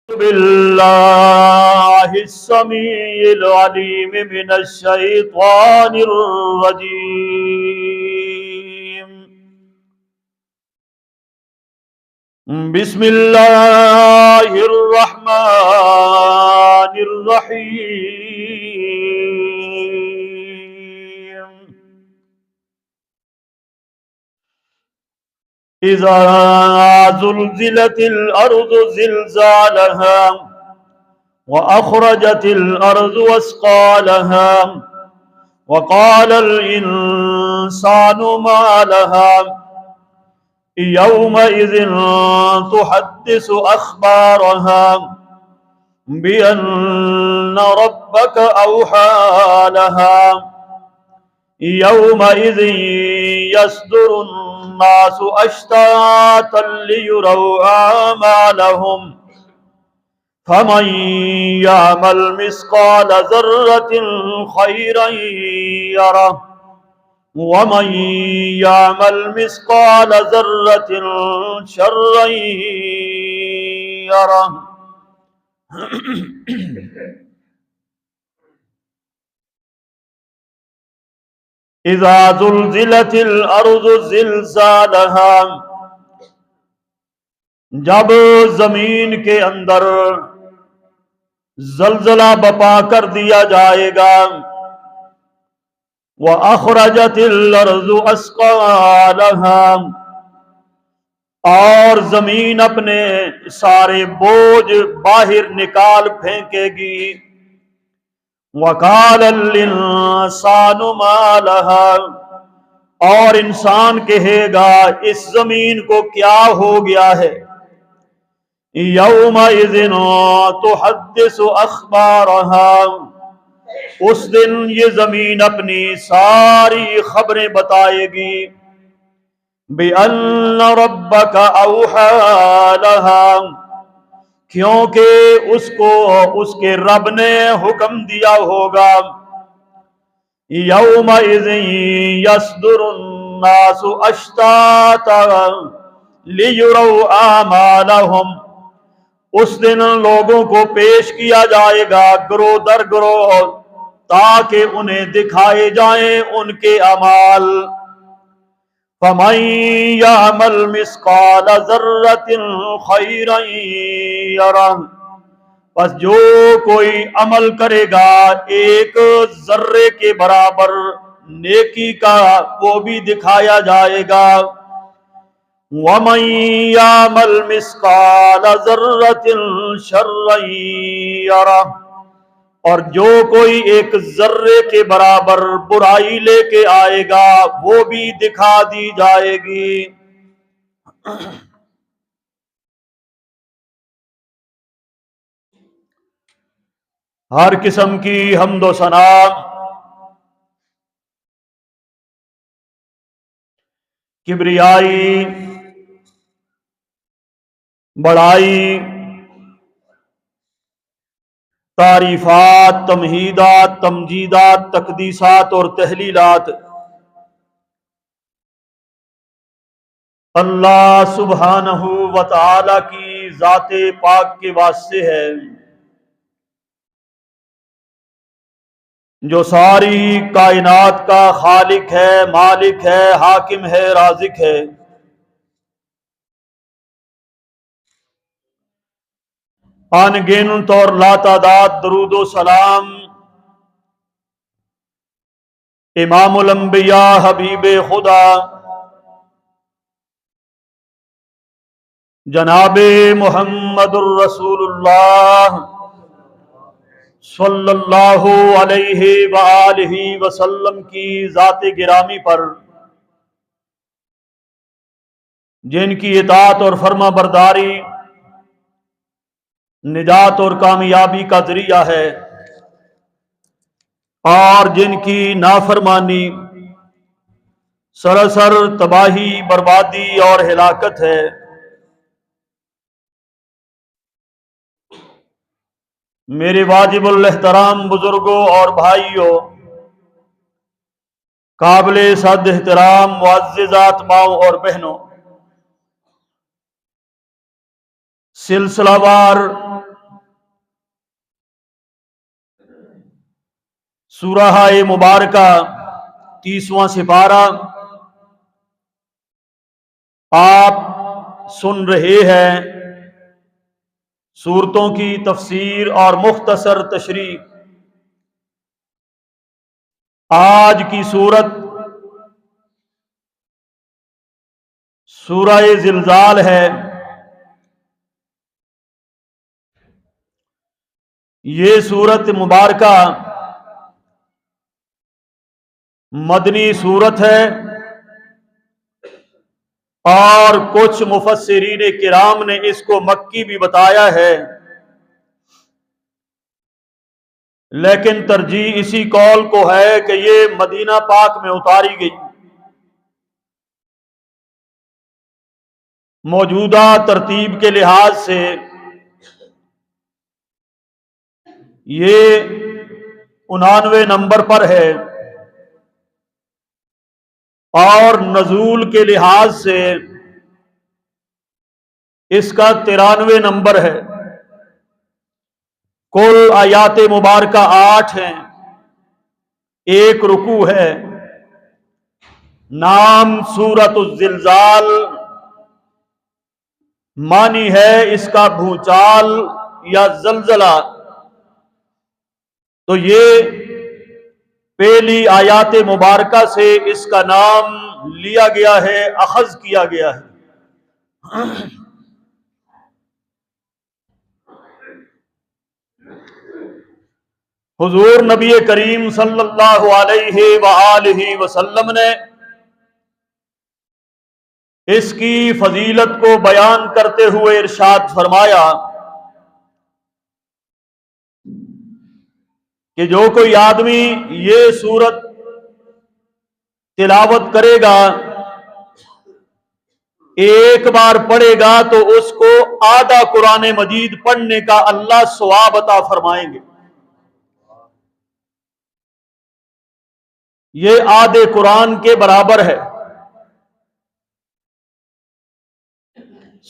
بالله السميع العليم من الشيطان الرجيم. بسم الله الرحمن الرحيم. إذا زلزلت الأرض زلزالها وأخرجت الأرض أثقالها وقال الإنسان ما لها يومئذ تحدث أخبارها بأن ربك أوحى لها يومئذ يصدر الناس أشتاتا ليروا أعمالهم فمن يعمل مثقال ذرة خيرا يره ومن يعمل مثقال ذرة شرا يره. اذا زلزلت الارض زلزالها، جب زمین کے اندر زلزلہ بپا کر دیا جائے گا. وَأَخْرَجَتِ الْأَرْضُ أَثْقَالَهَا، اور زمین اپنے سارے بوجھ باہر نکال پھینکے گی. وَقَالَ الْإِنسَانُ مَا لَهَا، اور انسان کہے گا اس زمین کو کیا ہو گیا ہے. یومئذ تحدث اخبارها، اس دن یہ زمین اپنی ساری خبریں بتائے گی. بِأَنَّ رَبَّكَ أَوْحَى لَهَا، کیونکہ اس کو اس کے رب نے حکم دیا ہوگا. یومئذ یصدر الناس اشتاتا لیروا اعمالهم، اس دن لوگوں کو پیش کیا جائے گا گروہ در گروہ تاکہ انہیں دکھائے جائیں ان کے اعمال. فَمَن يَعْمَلْ مِثْقَالَ ذَرَّةٍ خَيْرًا يَرَهُ، بس جو کوئی عمل کرے گا ایک ذرے کے برابر نیکی کا، وہ بھی دکھایا جائے گا. وَمَن يَعْمَلْ مِثْقَالَ ذَرَّةٍ شَرًّا يَرَهُ، اور جو کوئی ایک ذرے کے برابر برائی لے کے آئے گا وہ بھی دکھا دی جائے گی. ہر قسم کی حمد و ثنا کبریائی، بڑائی، تعریفات، تمہیدات، تمجیدات، تقدیسات اور تحلیلات اللہ سبحانہ و تعالی کی ذات پاک کے واسطے ہے، جو ساری کائنات کا خالق ہے، مالک ہے، حاکم ہے، رازق ہے. ان گنت اور لاتعداد درود و سلام امام الانبیاء حبیب خدا جناب محمد الرسول اللہ صلی اللہ علیہ وآلہ وسلم کی ذات گرامی پر، جن کی اطاعت اور فرما برداری نجات اور کامیابی کا ذریعہ ہے، اور جن کی نافرمانی سراسر تباہی، بربادی اور ہلاکت ہے. میرے واجب الاحترام بزرگوں اور بھائیوں، قابل صد احترام معززات ماؤں اور بہنوں، سلسلہ وار سورہ مبارکہ 30واں سپارہ آپ سن رہے ہیں۔ سورتوں کی تفسیر اور مختصر تشریح۔ آج کی سورت سورہ زلزال ہے۔ یہ سورت مبارکہ مدنی سورت ہے، اور کچھ مفسرین کرام نے اس کو مکی بھی بتایا ہے، لیکن ترجیح اسی قول کو ہے کہ یہ مدینہ پاک میں اتاری گئی۔ موجودہ ترتیب کے لحاظ سے یہ 99 نمبر پر ہے، اور نزول کے لحاظ سے اس کا 93 نمبر ہے۔ کل آیات مبارکہ 8 ہیں، ایک رکوع ہے۔ نام سورۃ الزلزال، معنی ہے اس کا بھونچال یا زلزلہ۔ تو یہ پہلی آیات مبارکہ سے اس کا نام لیا گیا ہے، اخذ کیا گیا ہے۔ حضور نبی کریم صلی اللہ علیہ وآلہ وسلم نے اس کی فضیلت کو بیان کرتے ہوئے ارشاد فرمایا کہ جو کوئی آدمی یہ سورت تلاوت کرے گا، ایک بار پڑھے گا، تو اس کو آدھا قرآن مجید پڑھنے کا اللہ ثواب عطا فرمائیں گے۔ یہ آدھے قرآن کے برابر ہے۔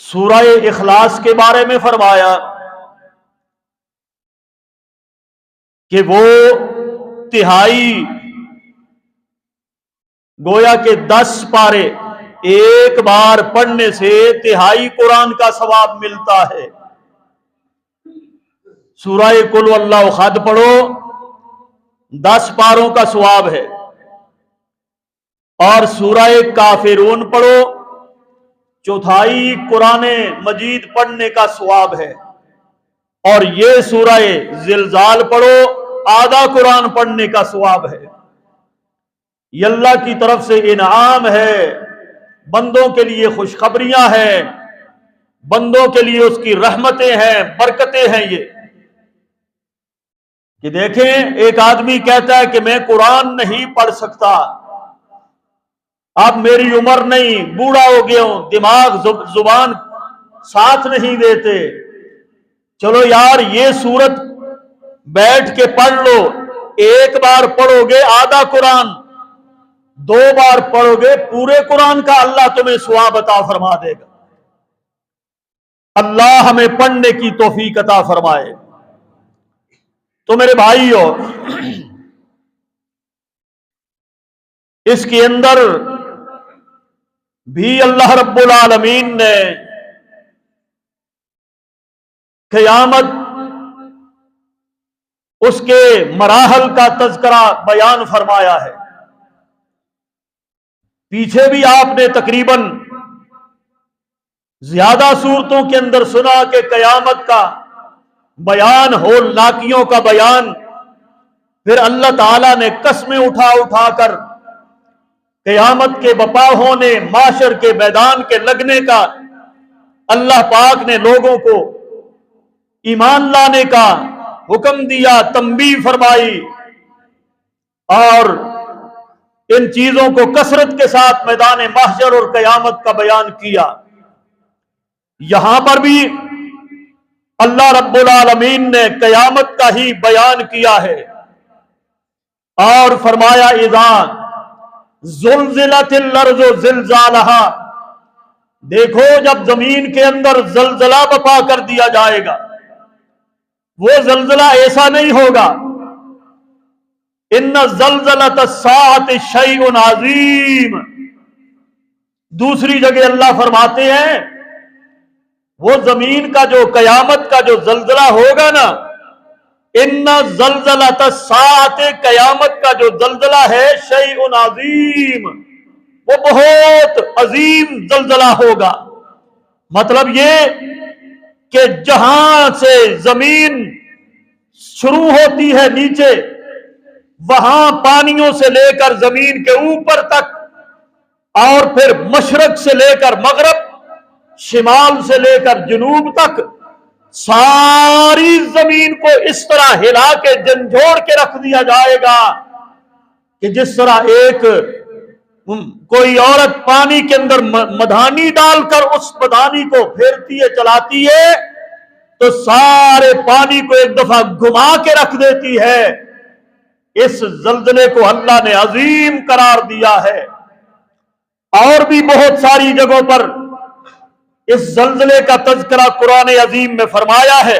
سورہ اخلاص کے بارے میں فرمایا کہ وہ تہائی، گویا کہ 10 پارے ایک بار پڑھنے سے تہائی قرآن کا ثواب ملتا ہے۔ سورہ قل واللہ احد پڑھو، 10 پاروں کا ثواب ہے، اور سورہ کافرون پڑھو، چوتھائی قرآن مجید پڑھنے کا ثواب ہے، اور یہ سورہ زلزال پڑھو، آدھا قرآن پڑھنے کا ثواب ہے۔ یہ اللہ کی طرف سے انعام ہے، بندوں کے لیے خوشخبریاں ہیں، بندوں کے لیے اس کی رحمتیں ہیں، برکتیں ہیں۔ یہ کہ دیکھیں، ایک آدمی کہتا ہے کہ میں قرآن نہیں پڑھ سکتا، اب میری عمر نہیں، بوڑھا ہو گیا ہوں، دماغ زبان ساتھ نہیں دیتے۔ چلو یار، یہ سورت بیٹھ کے پڑھ لو، ایک بار پڑھو گے آدھا قرآن، 2 بار پڑھو گے پورے قرآن کا اللہ تمہیں ثواب عطا فرما دے گا۔ اللہ ہمیں پڑھنے کی توفیق عطا فرمائے۔ تو میرے بھائیو، اس کے اندر بھی اللہ رب العالمین نے قیامت، اس کے مراحل کا تذکرہ بیان فرمایا ہے۔ پیچھے بھی آپ نے تقریباً زیادہ صورتوں کے اندر سنا کہ قیامت کا بیان، ہولناکیوں کا بیان، پھر اللہ تعالیٰ نے قسمیں اٹھا اٹھا کر قیامت کے بپا ہونے، معاشر کے میدان کے لگنے کا اللہ پاک نے لوگوں کو ایمان لانے کا حکم دیا، تنبیہ فرمائی، اور ان چیزوں کو کثرت کے ساتھ میدان محشر اور قیامت کا بیان کیا۔ یہاں پر بھی اللہ رب العالمین نے قیامت کا ہی بیان کیا ہے، اور فرمایا اذا زلزلت الارض زلزالہا، دیکھو جب زمین کے اندر زلزلہ بپا کر دیا جائے گا، وہ زلزلہ ایسا نہیں ہوگا ان زلزلۃ الساعۃ شیء عظیم۔ دوسری جگہ اللہ فرماتے ہیں وہ زمین کا جو قیامت کا جو زلزلہ ہوگا نا، ان زلزلۃ الساعۃ، قیامت کا جو زلزلہ ہے، شیء عظیم، وہ بہت عظیم زلزلہ ہوگا۔ مطلب یہ کہ جہاں سے زمین شروع ہوتی ہے نیچے، وہاں پانیوں سے لے کر زمین کے اوپر تک، اور پھر مشرق سے لے کر مغرب، شمال سے لے کر جنوب تک، ساری زمین کو اس طرح ہلا کے جھنجھوڑ کے رکھ دیا جائے گا کہ جس طرح ایک کوئی عورت پانی کے اندر مدھانی ڈال کر اس مدھانی کو پھیرتی ہے، چلاتی ہے، تو سارے پانی کو ایک دفعہ گھما کے رکھ دیتی ہے۔ اس زلزلے کو اللہ نے عظیم قرار دیا ہے۔ اور بھی بہت ساری جگہوں پر اس زلزلے کا تذکرہ قرآن عظیم میں فرمایا ہے۔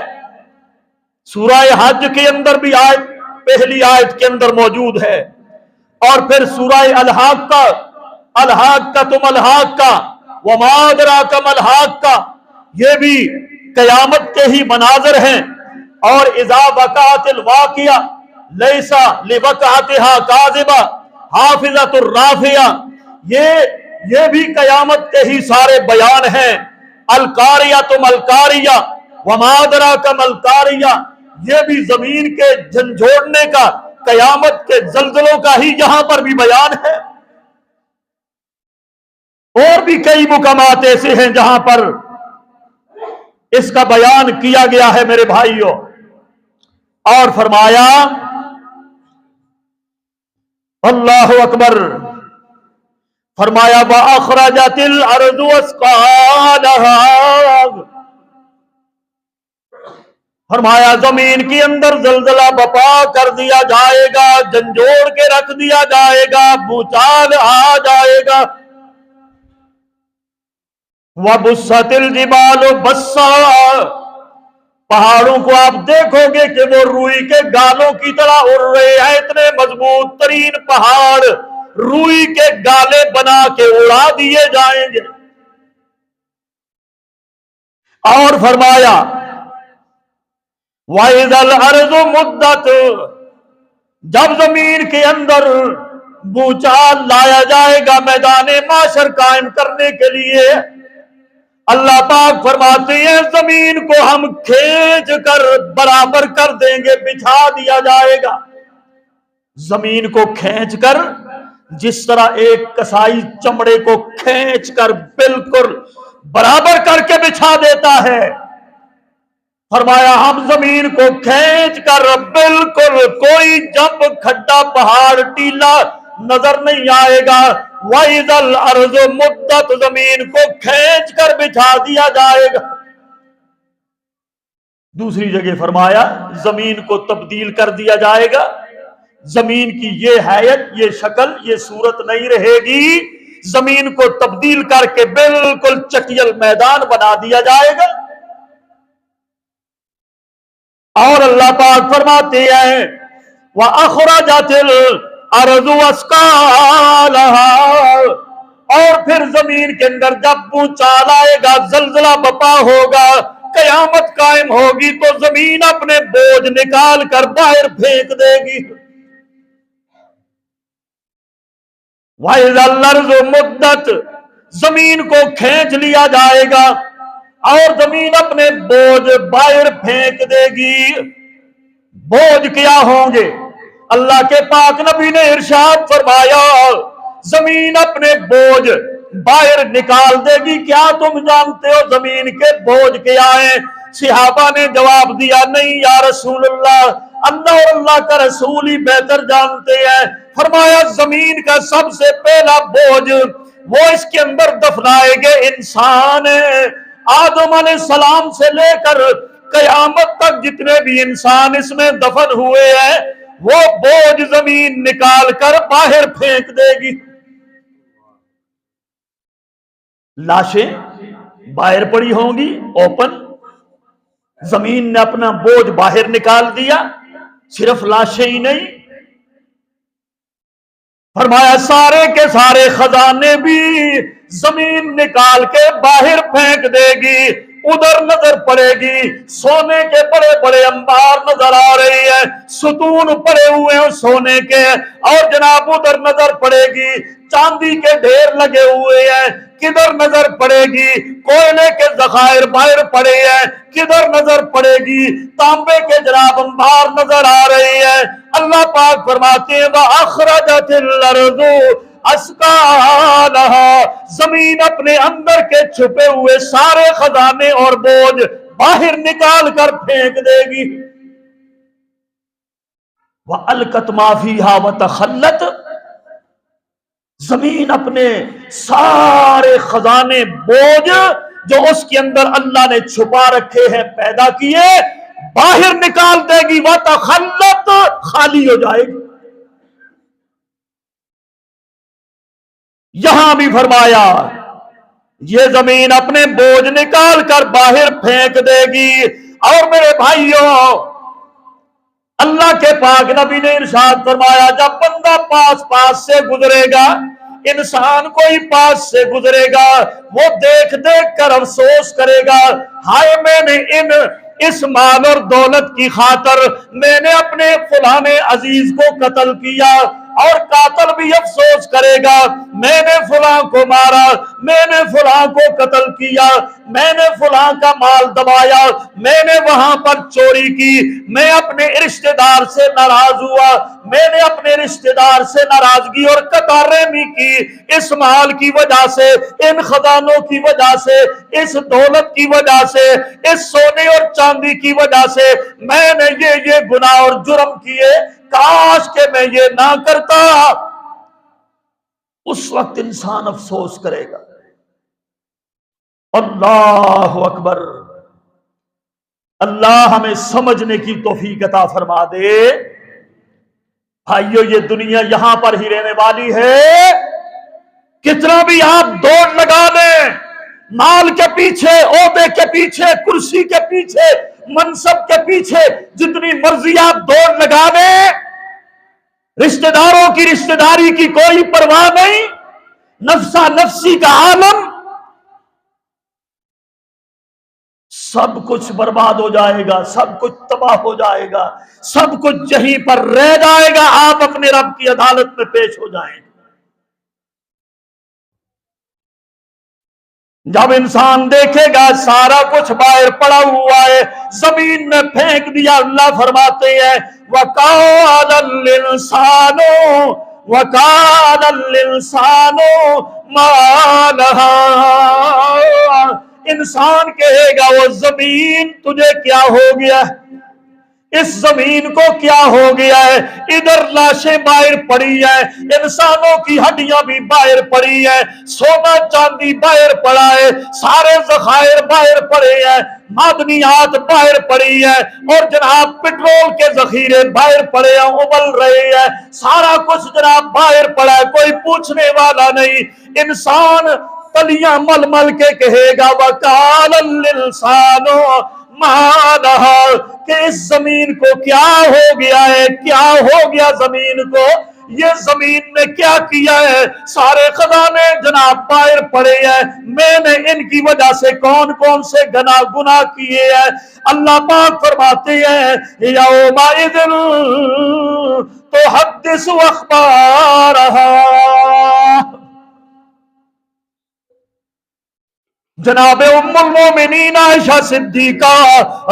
سورہ حج کے اندر بھی آیت، پہلی آیت کے اندر موجود ہے، اور پھر سورہ الحاقہ، الحاقۃ ما الحاقہ وما ادراک ما الحاقہ، یہ بھی قیامت کے ہی مناظر ہیں۔ اور اذا وقعت الواقعہ لیس لوقعتها کاذبہ حافظۃ الرافعہ، یہ بھی قیامت کے ہی سارے بیان ہیں۔ القاریۃ ما القاریہ وما ادراک ما القاریہ، یہ بھی زمین کے جھنجھوڑنے کا، قیامت کے زلزلوں کا ہی یہاں پر بھی بیان ہے۔ اور بھی کئی مقامات ایسے ہیں جہاں پر اس کا بیان کیا گیا ہے میرے بھائیوں۔ اور فرمایا اللہ اکبر، فرمایا وَأَخْرَجَتِ الْأَرْضُ أَثْقَالَهَا، فرمایا زمین کے اندر زلزلہ بپا کر دیا جائے گا، جھنجھوڑ کے رکھ دیا جائے گا، بھوچال آ جائے گا۔ وَبُسَّتِ الْجِبَالُ بَسًّا، پہاڑوں کو آپ دیکھو گے کہ وہ روئی کے گالوں کی طرح اڑ رہے ہیں، اتنے مضبوط ترین پہاڑ روئی کے گالے بنا کے اڑا دیے جائیں گے۔ اور فرمایا وَإِذَا الْأَرْضُ مُدَّتْ، جب زمین کے اندر بھوچال لایا جائے گا میدان معاشر قائم کرنے کے لیے، اللہ پاک فرماتے ہیں زمین کو ہم کھینچ کر برابر کر دیں گے، بچھا دیا جائے گا۔ زمین کو کھینچ کر، جس طرح ایک کسائی چمڑے کو کھینچ کر بالکل برابر کر کے بچھا دیتا ہے، فرمایا ہم زمین کو کھینچ کر بالکل کوئی جنب، کھڈا، پہاڑ، ٹیلا نظر نہیں آئے گا۔ وَإِذَا الْأَرْضُ مُدَّتْ، زمین کو کھینچ کر بچھا دیا جائے گا۔ دوسری جگہ فرمایا زمین کو تبدیل کر دیا جائے گا، زمین کی یہ حیت، یہ شکل، یہ صورت نہیں رہے گی، زمین کو تبدیل کر کے بالکل چٹیل میدان بنا دیا جائے گا۔ اور اللہ پاک فرماتے ہیں وَأَخْرَجَتِ الْأَرْضُ أَثْقَالَهَا، اور پھر زمین کے اندر جب بھوچال آئے گا، زلزلہ بپا ہوگا، قیامت قائم ہوگی، تو زمین اپنے بوجھ نکال کر باہر پھینک دے گی۔ وَإِذَا الْأَرْضُ مُدَّتْ، زمین کو کھینچ لیا جائے گا اور زمین اپنے بوجھ باہر پھینک دے گی۔ بوجھ کیا ہوں گے؟ اللہ کے پاک نبی نے ارشاد فرمایا زمین اپنے بوجھ باہر نکال دے گی۔ کیا تم جانتے ہو زمین کے بوجھ کیا ہیں؟ صحابہ نے جواب دیا نہیں یا رسول اللہ، اللہ اور اللہ کا رسول ہی بہتر جانتے ہیں۔ فرمایا زمین کا سب سے پہلا بوجھ وہ اس کے اندر دفنائے گئے انسان ہیں۔ آدم علیہ السلام سے لے کر قیامت تک جتنے بھی انسان اس میں دفن ہوئے ہیں، وہ بوجھ زمین نکال کر باہر پھینک دے گی۔ لاشیں باہر پڑی ہوں گی اوپن، زمین نے اپنا بوجھ باہر نکال دیا۔ صرف لاشیں ہی نہیں، فرمایا سارے کے سارے خزانے بھی زمین نکال کے باہر پھینک دے گی، ادھر نظر پڑے گی سونے کے بڑے بڑے انبار نظر آ رہی ہے، ستون پڑے ہوئے ہیں سونے کے، اور جناب ادھر نظر پڑے گی چاندی کے ڈھیر لگے ہوئے ہیں، کدھر نظر پڑے گی کوئلے کے ذخائر باہر پڑے ہیں، کدھر نظر پڑے گی تانبے کے جناب انبار نظر آ رہی ہے۔ اللہ پاک فرماتے ہیں وَأَخْرَجَتِ الْأَرْضُ أَثْقَالَهَا، زمین اپنے اندر کے چھپے ہوئے سارے خزانے اور بوجھ باہر نکال کر پھینک دے گی۔ وَأَلْقَتْ مَا فِيهَا وَتَخَلَّتْ، زمین اپنے سارے خزانے بوجھ جو اس کے اندر اللہ نے چھپا رکھے ہیں پیدا کیے باہر نکال دے گی، وَتَخَلَّتْ، خالی ہو جائے گی۔ یہاں بھی فرمایا یہ زمین اپنے بوجھ نکال کر باہر پھینک دے گی۔ اور میرے بھائیوں اللہ کے پاک نبی نے ارشاد فرمایا جب بندہ پاس سے گزرے گا، انسان کوئی پاس سے گزرے گا، وہ دیکھ دیکھ کر افسوس کرے گا، ہائے میں نے اس مال اور دولت کی خاطر میں نے اپنے فلاں عزیز کو قتل کیا، اور قاتل بھی افسوس کرے گا میں نے فلاں کو مارا، میں نے فلاں کو قتل کیا، میں نے فلاں کا مال دبایا، میں نے وہاں پر چوری کی، میں اپنے رشتہ دار سے ناراض ہوا، میں نے اپنے رشتہ دار سے ناراضگی اور قطارحمی کی، اس مال کی وجہ سے، ان خزانوں کی وجہ سے، اس دولت کی وجہ سے، اس سونے اور چاندی کی وجہ سے میں نے یہ گناہ اور جرم کیے، کاش کہ میں یہ نہ کرتا۔ اس وقت انسان افسوس کرے گا۔ اللہ اکبر، اللہ ہمیں سمجھنے کی توفیق عطا فرما دے۔ بھائیو یہ دنیا یہاں پر ہی رہنے والی ہے، کتنا بھی آپ دوڑ لگا لیں مال کے پیچھے، عہدے کے پیچھے، کرسی کے پیچھے، منصب کے پیچھے، جتنی مرضی آپ دوڑ لگا لیں، رشتہ داروں کی رشتہ داری کی کوئی پرواہ نہیں، نفسا نفسی کا عالم، سب کچھ برباد ہو جائے گا، سب کچھ تباہ ہو جائے گا، سب کچھ یہیں پر رہ جائے گا، آپ اپنے رب کی عدالت میں پیش ہو جائیں گے۔ جب انسان دیکھے گا سارا کچھ باہر پڑا ہوا ہے، زمین میں پھینک دیا، اللہ فرماتے ہیں وَقَالَ الْإِنسَانُ مَا لَهَا، انسان کہے گا وہ زمین تجھے کیا ہو گیا ہے، اس زمین کو کیا ہو گیا ہے، ادھر لاشیں باہر پڑی ہیں، انسانوں کی ہڈیاں بھی باہر پڑی ہیں، سونا چاندی باہر پڑا ہے، سارے ذخائر باہر پڑے ہیں، معدنیات باہر پڑی ہیں، اور جناب پٹرول کے ذخیرے باہر پڑے ہیں، ابل رہے ہیں، سارا کچھ جناب باہر پڑا ہے، کوئی پوچھنے والا نہیں۔ انسان تلیاں مل مل کے کہے گا وَقَالَ الْإِنسَانُ مَا لَهَا، کہ اس زمین کو کیا ہو گیا ہے، کیا ہو گیا زمین کو، یہ زمین نے کیا کیا ہے، سارے خزانے جناب باہر پڑے ہیں، میں نے ان کی وجہ سے کون کون سے گناہ کیے ہیں۔ اللہ پاک فرماتے ہیں یومئذ تحدث اخبارها، جناب ام المومنین عائشہ صدیقہ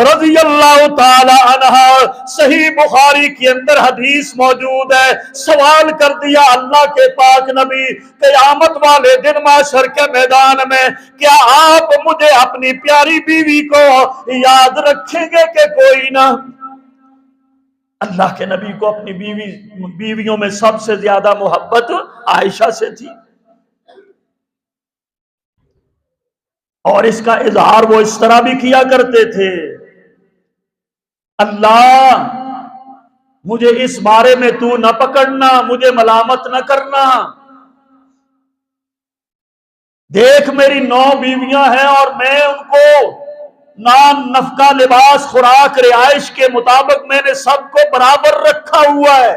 رضی اللہ تعالی عنہا، صحیح بخاری کے اندر حدیث موجود ہے، سوال کر دیا اللہ کے پاک نبی قیامت والے دن محشر کے میدان میں کیا آپ مجھے اپنی پیاری بیوی کو یاد رکھیں گے کہ کوئی نہ؟ اللہ کے نبی کو اپنی بیویوں میں سب سے زیادہ محبت عائشہ سے تھی، اور اس کا اظہار وہ اس طرح بھی کیا کرتے تھے اللہ مجھے اس بارے میں تو نہ پکڑنا، مجھے ملامت نہ کرنا، دیکھ میری 9 بیویاں ہیں اور میں ان کو نام نفقہ لباس خوراک رہائش کے مطابق میں نے سب کو برابر رکھا ہوا ہے،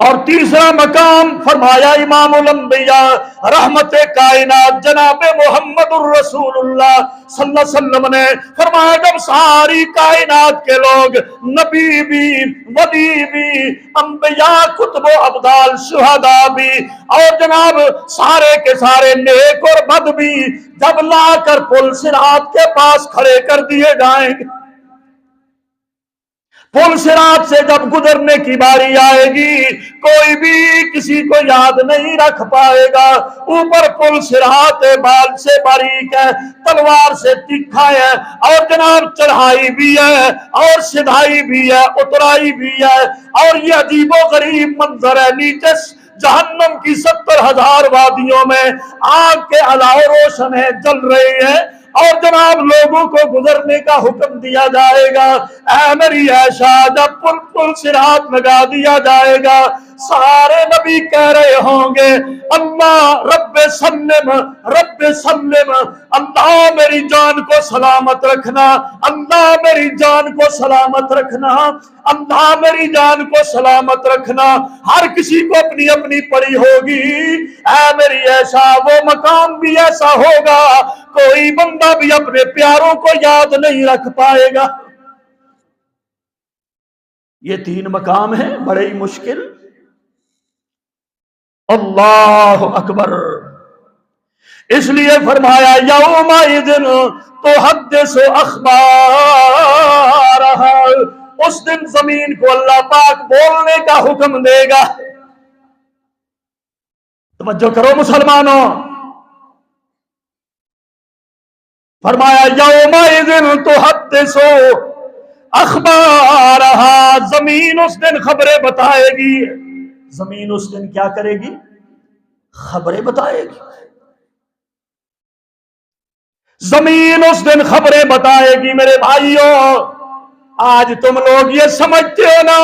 اور تیسرا مقام فرمایا امام الانبیاء رحمت کائنات جناب محمد الرسول اللہ صلی اللہ علیہ وسلم نے فرمایا جب ساری کائنات کے لوگ نبی بھی ولی بھی انبیاء کتب و ابدال شہداء بھی اور جناب سارے کے سارے نیک اور بد بھی جب لا کر پل صراط کے پاس کھڑے کر دیے جائیں گے، پل صراط سے جب گزرنے کی باری آئے گی کوئی بھی کسی کو یاد نہیں رکھ پائے گا۔ اوپر پل صراط بال سے باریک ہے، تلوار سے تیکھا ہے، اور جناب چڑھائی بھی ہے اور سدھائی بھی ہے، اترائی بھی ہے، اور یہ عجیب و غریب منظر ہے۔ نیچے جہنم کی 70,000 وادیوں میں آگ کے علاوہ روشن ہے، جل رہے ہیں، اور جناب لوگوں کو گزرنے کا حکم دیا جائے گا۔ اے میری عائشہ جب پل صراط لگا دیا جائے گا سارے نبی کہہ رہے ہوں گے اللہ رب سلم رب سلم، اللہ میری جان کو سلامت رکھنا، اللہ میری جان کو سلامت رکھنا، اللہ میری جان کو سلامت رکھنا۔ ہر کسی کو اپنی اپنی پڑی ہوگی۔ اے میری عائشہ وہ مقام بھی ایسا ہوگا کوئی بندہ بھی اپنے پیاروں کو یاد نہیں رکھ پائے گا۔ یہ 3 مقام ہیں بڑے ہی مشکل۔ اللہ اکبر، اس لیے فرمایا یومئذ تحدث اخبارہا، اس دن زمین کو اللہ پاک بولنے کا حکم دے گا۔ توجہ کرو مسلمانوں، فرمایا یومئذ تحدث اخبارہا، زمین اس دن خبریں بتائے گی۔ زمین اس دن کیا کرے گی؟ خبریں بتائے گی۔ زمین اس دن خبریں بتائے گی۔ میرے بھائیوں آج تم لوگ یہ سمجھتے ہو نا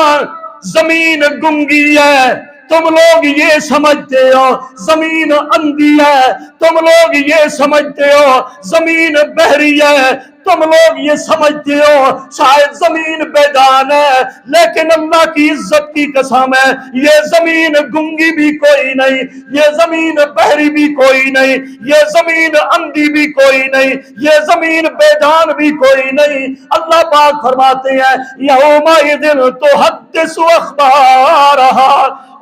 زمین گنگی ہے، تم لوگ یہ سمجھتے ہو زمین اندھی ہے، تم لوگ یہ سمجھتے ہو زمین بحری ہے، تم لوگ یہ سمجھتے ہو شاید زمین بیدان ہے، لیکن اللہ کی عزت کی قسم ہے یہ زمین گنگی بھی کوئی نہیں، یہ زمین بحری بھی کوئی نہیں، یہ زمین اندھی بھی کوئی نہیں، یہ زمین بیدان بھی کوئی نہیں۔ اللہ پاک فرماتے ہیں یومئذ تحدث اخبارہا،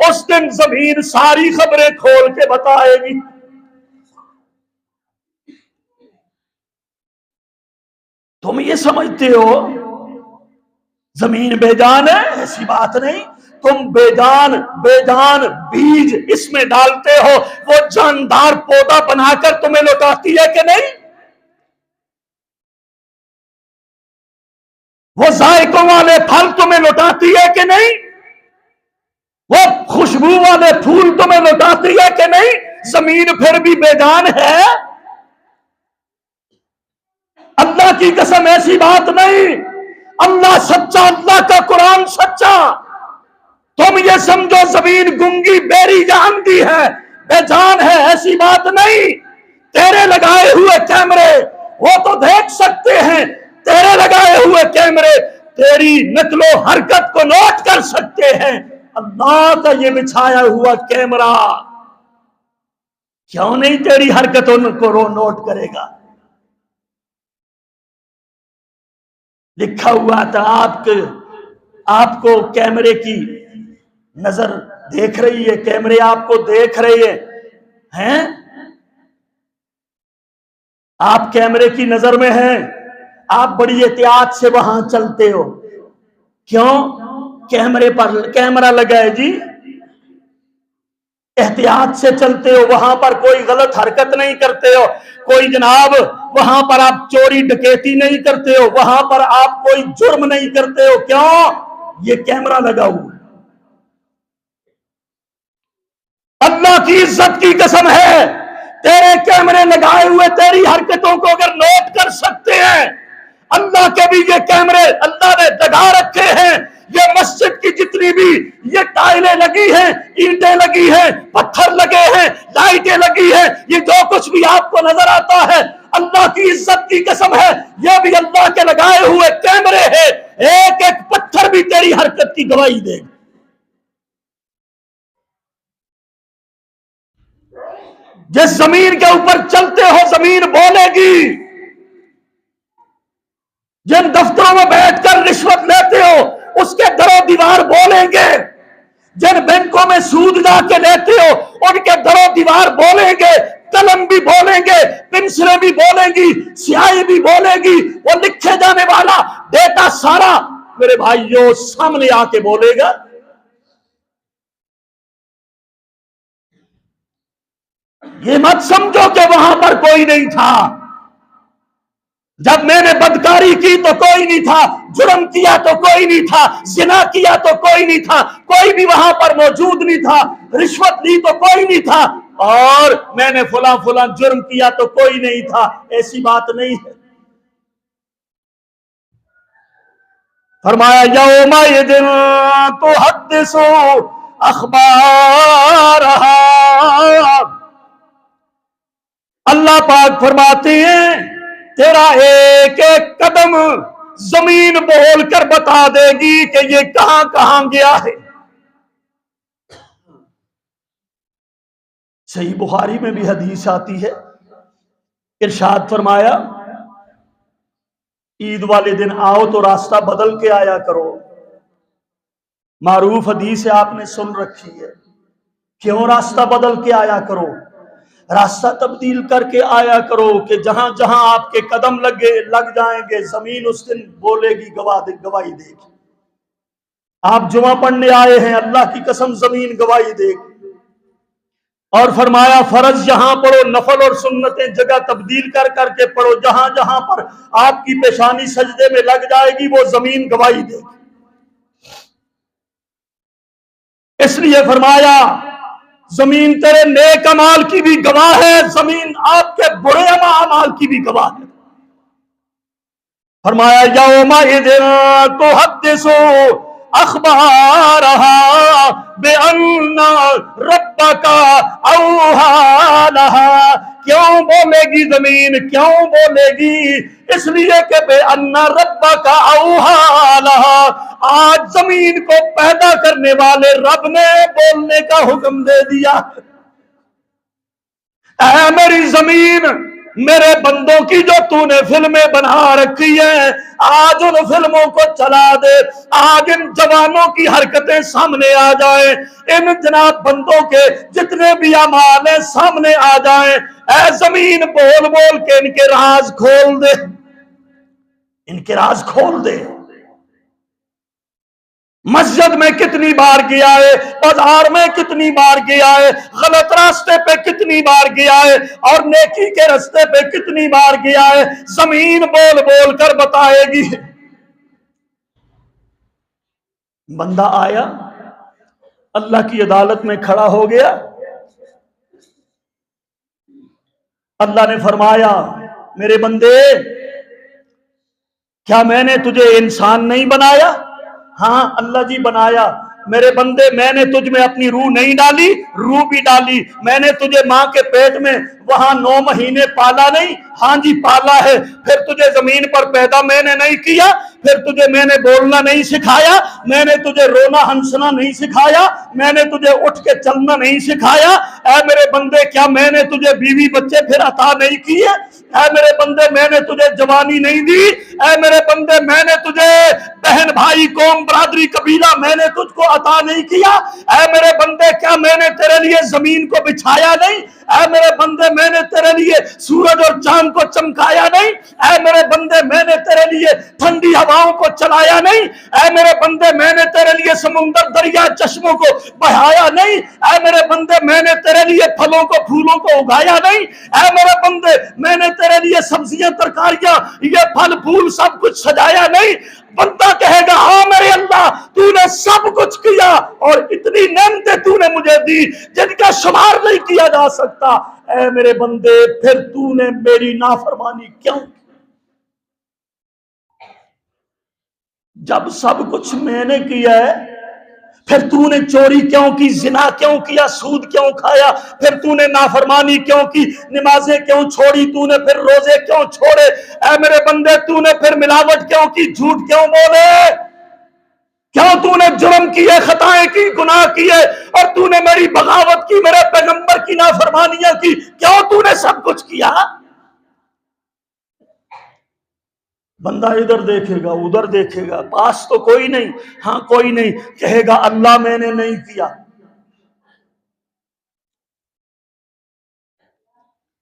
اس دن زمین ساری خبریں کھول کے بتائے گی۔ تم یہ سمجھتے ہو زمین بیجان ہے، ایسی بات نہیں۔ تم بیجان بیج اس میں ڈالتے ہو، وہ جاندار پودا بنا کر تمہیں لوٹاتی ہے کہ نہیں؟ وہ ذائقوں والے پھل تمہیں لوٹاتی ہے کہ نہیں؟ وہ خوشبو والے پھول تمہیں لوٹاتی ہے کہ نہیں؟ زمین پھر بھی بیجان ہے؟ اللہ کی قسم ایسی بات نہیں، اللہ سچا، اللہ کا قرآن سچا۔ تم یہ سمجھو زمین گنگی بیری یا اندھی ہے، بے جان ہے، ایسی بات نہیں۔ تیرے لگائے ہوئے کیمرے وہ تو دیکھ سکتے ہیں، تیرے لگائے ہوئے کیمرے تیری نقل و حرکت کو نوٹ کر سکتے ہیں۔ اللہ کا یہ بچھایا ہوا کیمرہ کیوں نہیں تیری حرکتوں کو نوٹ کرے گا؟ لکھا ہوا تھا آپ کو کیمرے کی نظر دیکھ رہی ہے، کیمرے آپ کو دیکھ رہے ہیں، آپ کیمرے کی نظر میں ہیں، آپ بڑی احتیاط سے وہاں چلتے ہو۔ کیوں؟ کیمرے پر کیمرہ لگا ہے جی، احتیاط سے چلتے ہو، وہاں پر کوئی غلط حرکت نہیں کرتے ہو، کوئی جناب وہاں پر آپ چوری ڈکیتی نہیں کرتے ہو، وہاں پر آپ کوئی جرم نہیں کرتے ہو۔ کیوں؟ یہ کیمرہ لگا ہوا۔ اللہ کی عزت کی قسم ہے تیرے کیمرے لگائے ہوئے تیری حرکتوں کو اگر نوٹ کر سکتے ہیں، اللہ کے بھی یہ کیمرے اللہ نے لگا رکھے ہیں۔ یہ مسجد کی جتنی بھی یہ ٹائلیں لگی ہیں، اینٹیں لگی ہیں، پتھر لگے ہیں، لائٹیں لگی ہیں، یہ جو کچھ بھی آپ کو نظر آتا ہے اللہ کی عزت کی قسم ہے یہ بھی اللہ کے لگائے ہوئے کیمرے ہیں۔ ایک ایک پتھر بھی تیری حرکت کی گواہی دے گا۔ جس زمین کے اوپر چلتے ہو زمین بولے گی، جن دفتروں میں بیٹھ کر رشوت لیتے ہو اس کے در و دیوار بولیں گے، جن بینکوں میں سود جا کے لیتے ہو ان کے در و دیوار بولیں گے، قلم بھی بولیں گے، پنسلیں بھی بولیں گی، سیاہی بھی بولے گی، وہ لکھے جانے والا ڈیٹا سارا میرے بھائیوں سامنے آ کے بولے گا۔ یہ مت سمجھو کہ وہاں پر کوئی نہیں تھا، جب میں نے بدکاری کی تو کوئی نہیں تھا، جرم کیا تو کوئی نہیں تھا، زنا کیا تو کوئی نہیں تھا، کوئی بھی وہاں پر موجود نہیں تھا، رشوت لی تو کوئی نہیں تھا، اور میں نے فلاں فلاں جرم کیا تو کوئی نہیں تھا، ایسی بات نہیں ہے۔ فرمایا یومئذ تحدث اخبارہا، اللہ پاک فرماتے ہیں تیرا ایک ایک قدم زمین بول کر بتا دے گی کہ یہ کہاں کہاں گیا ہے۔ صحیح بخاری میں بھی حدیث آتی ہے، ارشاد فرمایا عید والے دن آؤ تو راستہ بدل کے آیا کرو۔ معروف حدیث ہے، آپ نے سن رکھی ہے، کیوں راستہ بدل کے آیا کرو؟ راستہ تبدیل کر کے آیا کرو کہ جہاں جہاں آپ کے قدم لگ جائیں گے زمین اس دن بولے گی، گواہی دے گی۔ آپ جمعہ پڑھنے آئے ہیں، اللہ کی قسم زمین گواہی دے گی۔ اور فرمایا فرض یہاں پڑھو، نفل اور سنتیں جگہ تبدیل کر کر کے پڑھو، جہاں جہاں پر آپ کی پیشانی سجدے میں لگ جائے گی وہ زمین گواہی دے گی۔ اس لیے فرمایا زمین تیرے نیک اعمال کی بھی گواہ ہے، زمین آپ کے برے اعمال کی بھی گواہ ہے۔ فرمایا یومئذ تحدث اخبارہا بأن ربک اوحی لہا، کیوں بولے گی زمین، کیوں بولے گی؟ اس لیے کہ بأن ربک اوحی لہا، آج زمین کو پیدا کرنے والے رب نے بولنے کا حکم دے دیا۔ اے میری زمین، میرے بندوں کی جو تو نے فلمیں بنا رکھی ہیں آج ان فلموں کو چلا دے، آج ان جوانوں کی حرکتیں سامنے آ جائیں، ان جناب بندوں کے جتنے بھی اعمال ہیں سامنے آ جائیں۔ اے زمین بول بول کے ان کے راز کھول دے، ان کے راز کھول دے۔ مسجد میں کتنی بار گیا ہے، بازار میں کتنی بار گیا ہے، غلط راستے پہ کتنی بار گیا ہے اور نیکی کے راستے پہ کتنی بار گیا ہے، زمین بول بول کر بتائے گی۔ بندہ آیا اللہ کی عدالت میں کھڑا ہو گیا، اللہ نے فرمایا میرے بندے کیا میں نے تجھے انسان نہیں بنایا؟ ہاں اللہ جی بنایا۔ میرے بندے میں نے تجھ میں اپنی روح نہیں ڈالی؟ روح بھی ڈالی۔ میں نے تجھے ماں کے پیٹ میں وہاں 9 مہینے پالا نہیں؟ ہاں جی پالا ہے۔ پھر تجھے زمین پر پیدا میں نے نہیں کیا؟ پھر تجھے میں نے بولنا نہیں سکھایا؟ میں نے تجھے رونا ہنسنا نہیں سکھایا؟ میں نے تجھے اٹھ کے چلنا نہیں سکھایا؟ اے میرے بندے کیا میں نے تجھے بیوی بچے پھر عطا نہیں کیے؟ اے میرے بندے میں نے تجھے جوانی نہیں دی؟ اے میرے بندے میں نے تجھے بہن بھائی قوم برادری قبیلہ میں نے تجھ کو عطا نہیں کیا؟ اے میرے بندے کیا میں نے تیرے لیے زمین کو بچھایا نہیں؟ اے میرے بندے میں نے تیرے لیے سورج اور چاند کو چمکایا نہیں؟ اے میرے بندے میں نے تیرے لیے ٹھنڈی ہواؤں کو چلایا نہیں؟ اے میرے بندے میں نے تیرے لیے سمندر دریا چشموں کو بہایا نہیں؟ اے میرے بندے میں نے تیرے لیے پھلوں کو پھولوں کو اگایا نہیں؟ اے میرے بندے میں نے تیرے لیے سبزیاں ترکاریاں یہ پھل پھول سب کچھ سجایا نہیں؟ بندہ کہے گا ہاں میرے اللہ تو نے سب کچھ کیا اور اتنی نعمتیں تو نے مجھے دی جن کا شمار نہیں کیا جا سکتا۔ اے میرے بندے پھر تو نے میری نافرمانی کیوں کی؟ جب سب کچھ میں نے کیا ہے پھر تو نے چوری کیوں کی، زنا کیوں کیا، سود کیوں کھایا، پھر تو نے نافرمانی کیوں کی، نمازیں کیوں چھوڑی، تو نے پھر روزے کیوں چھوڑے؟ اے میرے بندے تو نے پھر ملاوٹ کیوں کی، جھوٹ کیوں بولے؟ کیوں تو نے جرم کیے، خطائیں کی، گناہ کیے، اور تو نے میری بغاوت کی، میرے پیغمبر کی نافرمانیاں کی، کیوں تو نے سب کچھ کیا؟ بندہ ادھر دیکھے گا، ادھر دیکھے گا، پاس تو کوئی نہیں، ہاں کوئی نہیں، کہے گا اللہ میں نے نہیں کیا۔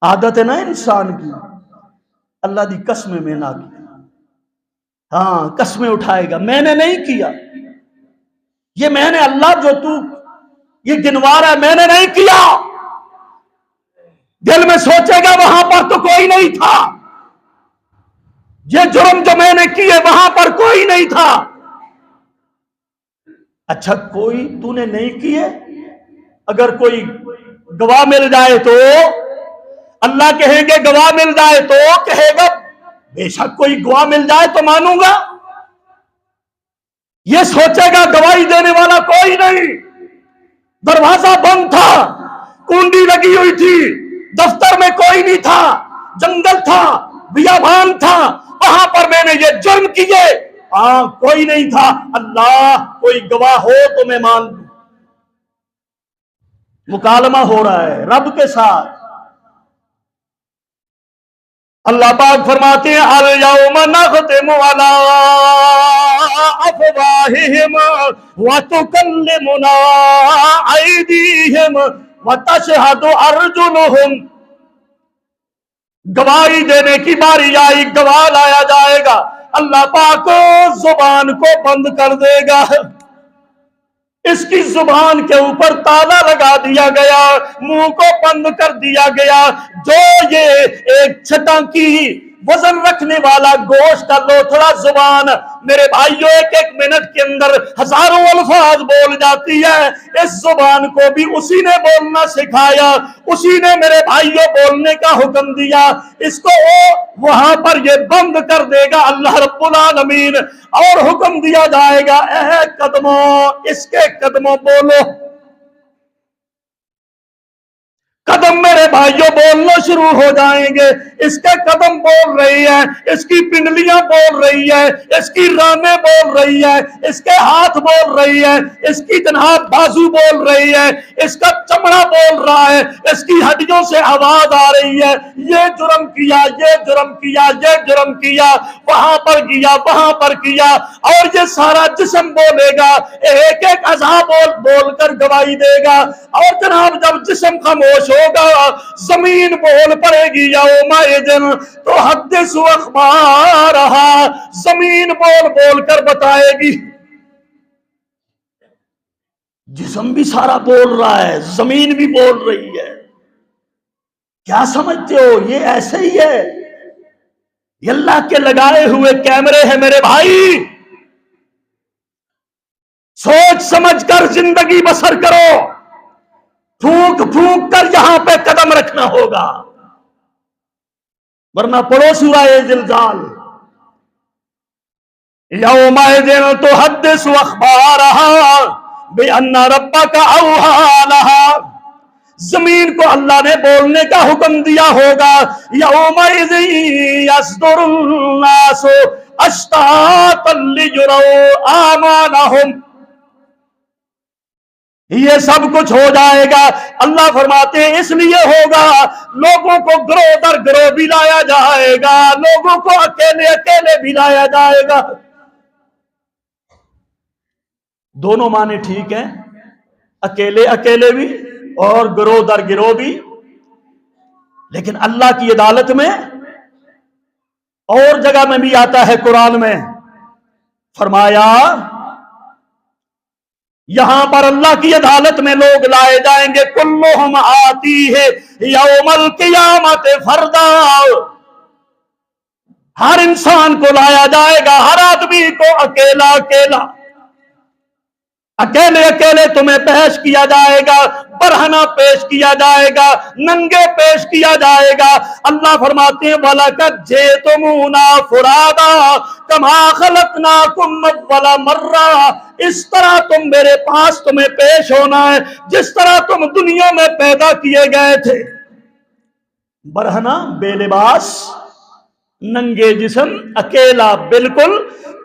عادت ہے نا انسان کی، اللہ دی قسم میں نہ کی، ہاں قسمیں اٹھائے گا میں نے نہیں کیا، یہ میں نے اللہ جو تو یہ گنوا رہا ہے میں نے نہیں کیا، دل میں سوچے گا وہاں پر تو کوئی نہیں تھا، یہ جرم جو میں نے کیے وہاں پر کوئی نہیں تھا۔ اچھا کوئی تو نے نہیں کیے، اگر کوئی گواہ مل جائے تو اللہ کہیں گے گواہ مل جائے تو کہے گا بے شک کوئی گواہ مل جائے تو مانوں گا، یہ سوچے گا گواہی دینے والا کوئی نہیں، دروازہ بند تھا، کنڈی لگی ہوئی تھی، دفتر میں کوئی نہیں تھا، جنگل تھا، بیابان تھا، وہاں پر میں نے یہ جرم کیے، ہاں کوئی نہیں تھا، اللہ کوئی گواہ ہو تو میں مان لوں۔ مکالمہ ہو رہا ہے رب کے ساتھ۔ اللہ پاک فرماتے ہیں الیوم نختم علی افواہہم وتکلمنا ایدیہم وتشہد ارجلہم، گواہی دینے کی باری آئی، گواہ لایا جائے گا، اللہ پاک زبان کو بند کر دے گا، اس کی زبان کے اوپر تالا لگا دیا گیا، منہ کو بند کر دیا گیا، جو یہ ایک چھٹا کی وزن رکھنے والا گوشت کا لوتھڑا زبان میرے بھائیوں ایک ایک منٹ کے اندر ہزاروں الفاظ بول جاتی ہے، اس زبان کو بھی اسی نے بولنا سکھایا، اسی نے میرے بھائیوں بولنے کا حکم دیا، اس کو وہاں پر یہ بند کر دے گا اللہ رب العالمین، اور حکم دیا جائے گا اے قدموں اس کے قدموں بولو، قدم میرے بھائیوں بولنا شروع ہو جائیں گے، اس کے قدم بول رہی ہے، اس کی پنڈلیاں بول رہی ہے، اس کی رانیں بول رہی ہے، اس کے ہاتھ بول رہی ہے، اس کی جناب بازو بول رہی ہے، اس کا چمڑا بول رہا ہے، اس کی ہڈیوں سے آواز آ رہی ہے، یہ جرم کیا، یہ جرم کیا، یہ جرم کیا، وہاں پر کیا، وہاں پر کیا، اور یہ سارا جسم بولے گا، ایک ایک اعضاء بول بول کر گواہی دے گا، اور جناب جب جسم خاموش ہوگا زمین بول پڑے گی یومئذ تو حدث اخبارہا، زمین بول بول کر بتائے گی، جسم بھی سارا بول رہا ہے، زمین بھی بول رہی ہے، کیا سمجھتے ہو یہ ایسے ہی ہے، یہ اللہ کے لگائے ہوئے کیمرے ہیں میرے بھائی، سوچ سمجھ کر زندگی بسر کرو، پھونک پھونک کر یہاں پہ قدم رکھنا ہوگا، ورنہ پڑھو سورہ زلزال، یومئذ تحدث اخبارہا بان ربک اوحی لہا، زمین کو اللہ نے بولنے کا حکم دیا ہوگا، یومئذ یصدر الناس اشتاتا لیروا اعمالہم، یہ سب کچھ ہو جائے گا، اللہ فرماتے ہیں اس لیے ہوگا لوگوں کو گروہ در گروہ بھی لایا جائے گا، لوگوں کو اکیلے اکیلے بھی لایا جائے گا، دونوں معنی ٹھیک ہیں، اکیلے اکیلے بھی اور گروہ در گروہ بھی، لیکن اللہ کی عدالت میں اور جگہ میں بھی آتا ہے قرآن میں، فرمایا یہاں پر اللہ کی عدالت میں لوگ لائے جائیں گے، کلہم آتیہ یوم القیامت فردا، ہر انسان کو لایا جائے گا، ہر آدمی کو اکیلا اکیلا، اکیلے اکیلے تمہیں پیش کیا جائے گا، برہنہ پیش کیا جائے گا، ننگے پیش کیا جائے گا، اللہ فرماتے ہیں وَلَقَدْ جِئْتُمُونَا فُرَادَا كَمَا خَلَقْنَاكُمْ أَوَّلَ مَرَّةٍ، اس طرح تم میرے پاس تمہیں پیش ہونا ہے جس طرح تم دنیا میں پیدا کیے گئے تھے، برہنہ بے لباس، ننگے جسم، اکیلا بالکل،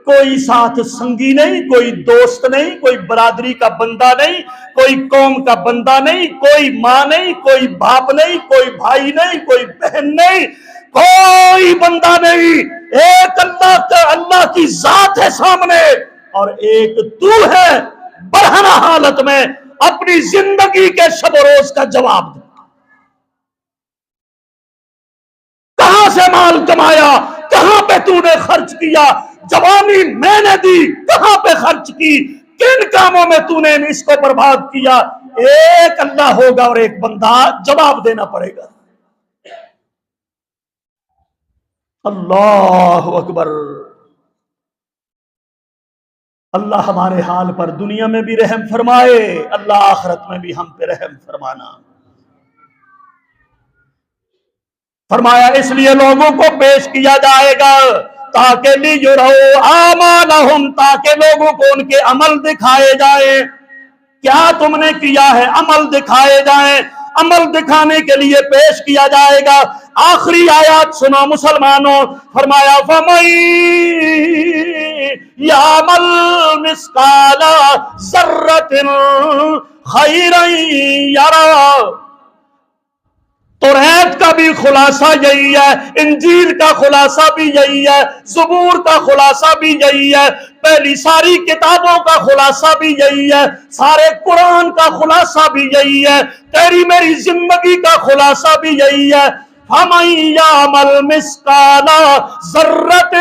کوئی ساتھ سنگی نہیں، کوئی دوست نہیں، کوئی برادری کا بندہ نہیں، کوئی قوم کا بندہ نہیں، کوئی ماں نہیں، کوئی باپ نہیں، کوئی بھائی نہیں، کوئی بہن نہیں، کوئی بندہ نہیں، ایک اللہ کی ذات ہے سامنے، اور ایک تو ہے برہنہ حالت میں اپنی زندگی کے شب و روز کا جواب دے۔ کہاں سے مال کمایا، کہاں پہ تو نے خرچ کیا، جوانی میں نے دی کہاں پہ خرچ کی، کن کاموں میں تو نے اس کو برباد کیا، ایک اللہ ہوگا اور ایک بندہ جواب دینا پڑے گا۔ اللہ اکبر۔ اللہ ہمارے حال پر دنیا میں بھی رحم فرمائے، اللہ آخرت میں بھی ہم پہ رحم فرمانا۔ فرمایا اس لیے لوگوں کو پیش کیا جائے گا تاکہ لیروا اعمالہم، تاکہ لوگوں کو ان کے عمل دکھائے جائیں۔ کیا تم نے کیا ہے، عمل دکھائے جائیں، عمل دکھانے کے لیے پیش کیا جائے گا۔ آخری آیات سنو مسلمانوں، فرمایا فَمَن يَعْمَلْ مِثْقَالَ ذَرَّةٍ خَيْرًا يَرَهُ۔ توریت کا بھی خلاصہ یہی ہے، انجیل کا خلاصہ بھی یہی ہے، زبور کا خلاصہ بھی یہی ہے، پہلی ساری کتابوں کا خلاصہ بھی یہی ہے، سارے قرآن کا خلاصہ بھی یہی ہے، تیری میری زندگی کا خلاصہ بھی یہی ہے۔ فَمَن يَعْمَلْ مِثْقَالَ ذَرَّةٍ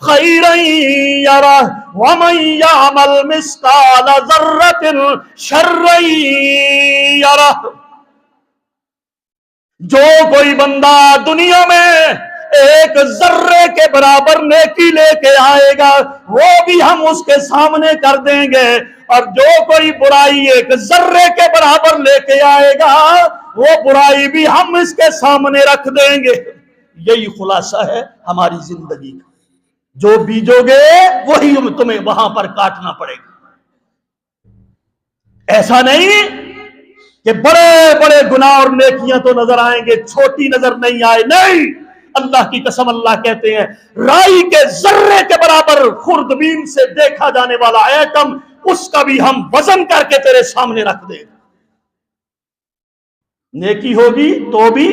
خَيْرًا يَرَهُ وَمَن يَعْمَلْ مِثْقَالَ ذَرَّةٍ شَرًّا يَرَهُ۔ جو کوئی بندہ دنیا میں ایک ذرے کے برابر نیکی لے کے آئے گا وہ بھی ہم اس کے سامنے کر دیں گے، اور جو کوئی برائی ایک ذرے کے برابر لے کے آئے گا وہ برائی بھی ہم اس کے سامنے رکھ دیں گے۔ یہی خلاصہ ہے ہماری زندگی کا، جو بیجو گے وہی تمہیں وہاں پر کاٹنا پڑے گا۔ ایسا نہیں کہ بڑے بڑے گناہ اور نیکیاں تو نظر آئیں گے، چھوٹی نظر نہیں آئے، نہیں، اللہ کی قسم اللہ کہتے ہیں رائی کے ذرے کے برابر خوردبین سے دیکھا جانے والا ایٹم، اس کا بھی ہم وزن کر کے تیرے سامنے رکھ دیں۔ نیکی ہوگی تو بھی،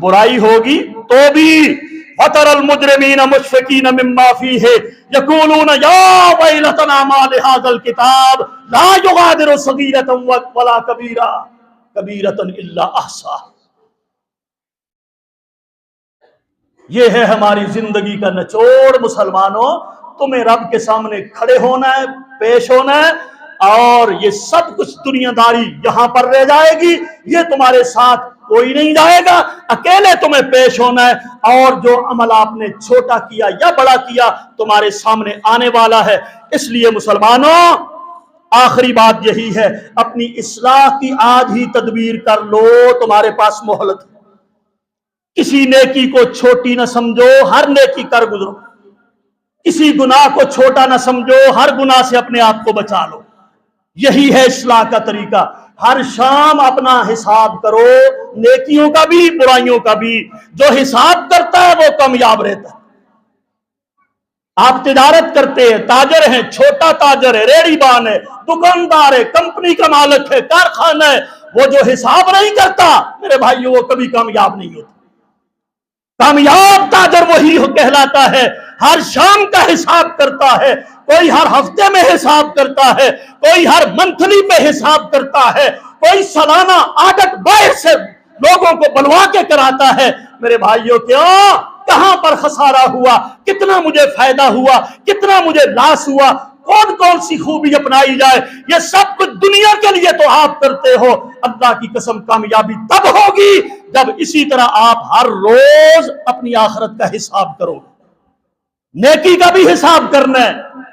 برائی ہوگی تو بھی۔ وَتَرَى الْمُجْرِمِينَ مُشْفِقِينَ مِمَّا فِيهِ يَقُولُونَ يَا وَيْلَتَنَا مَا لِهَذَا الْكِتَابِ لَا يُغَادِرُ صَغِيرَةً وَلَا كَبِيرَةً إِلَّا أَحْصَاهَا۔ یہ ہے ہماری زندگی کا نچوڑ مسلمانوں، تمہیں رب کے سامنے کھڑے ہونا ہے، پیش ہونا ہے، اور یہ سب کچھ دنیا داری یہاں پر رہ جائے گی، یہ تمہارے ساتھ کوئی نہیں جائے گا، اکیلے تمہیں پیش ہونا ہے، اور جو عمل آپ نے چھوٹا کیا یا بڑا کیا تمہارے سامنے آنے والا ہے۔ اس لیے مسلمانوں آخری بات یہی ہے، اپنی اصلاح کی آج ہی تدبیر کر لو، تمہارے پاس مہلت ہے۔ کسی نیکی کو چھوٹی نہ سمجھو، ہر نیکی کر گزرو، کسی گناہ کو چھوٹا نہ سمجھو، ہر گناہ سے اپنے آپ کو بچا لو۔ یہی ہے اصلاح کا طریقہ۔ ہر شام اپنا حساب کرو، نیکیوں کا بھی برائیوں کا بھی، جو حساب کرتا ہے وہ کامیاب رہتا ہے۔ آپ تجارت کرتے ہیں، تاجر ہیں، چھوٹا تاجر ہے، ریڑی بان ہے، دکاندار ہے، کمپنی کا مالک ہے، کارخانہ ہے، وہ جو حساب نہیں کرتا میرے بھائیو وہ کبھی کامیاب نہیں ہوتا۔ کامیاب تاجر وہی کہلاتا ہے ہر شام کا حساب کرتا ہے، کوئی ہر ہفتے میں حساب کرتا ہے، کوئی ہر منتھلی پہ حساب کرتا ہے، کوئی سالانہ آڈٹ باہر سے لوگوں کو بلوا کے کراتا ہے۔ میرے بھائیوں کیوں، کہاں پر خسارہ ہوا، کتنا مجھے فائدہ ہوا، کتنا مجھے لاس ہوا، کون کون سی خوبی اپنائی جائے، یہ سب کچھ دنیا کے لیے تو آپ کرتے ہو۔ اللہ کی قسم کامیابی تب ہوگی جب اسی طرح آپ ہر روز اپنی آخرت کا حساب کرو۔ نیکی کا بھی حساب کرنا ہے،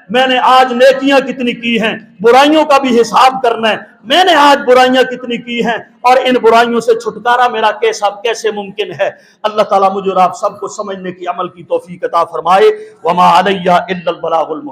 میں نے آج نیکیاں کتنی کی ہیں، برائیوں کا بھی حساب کرنا ہے، میں نے آج برائیاں کتنی کی ہیں، اور ان برائیوں سے چھٹکارا میرا کیسے ممکن ہے۔ اللہ تعالیٰ مجھے اور آپ سب کو سمجھنے کی، عمل کی توفیق عطا فرمائے۔ وما علیہ الا البلاغ المبین۔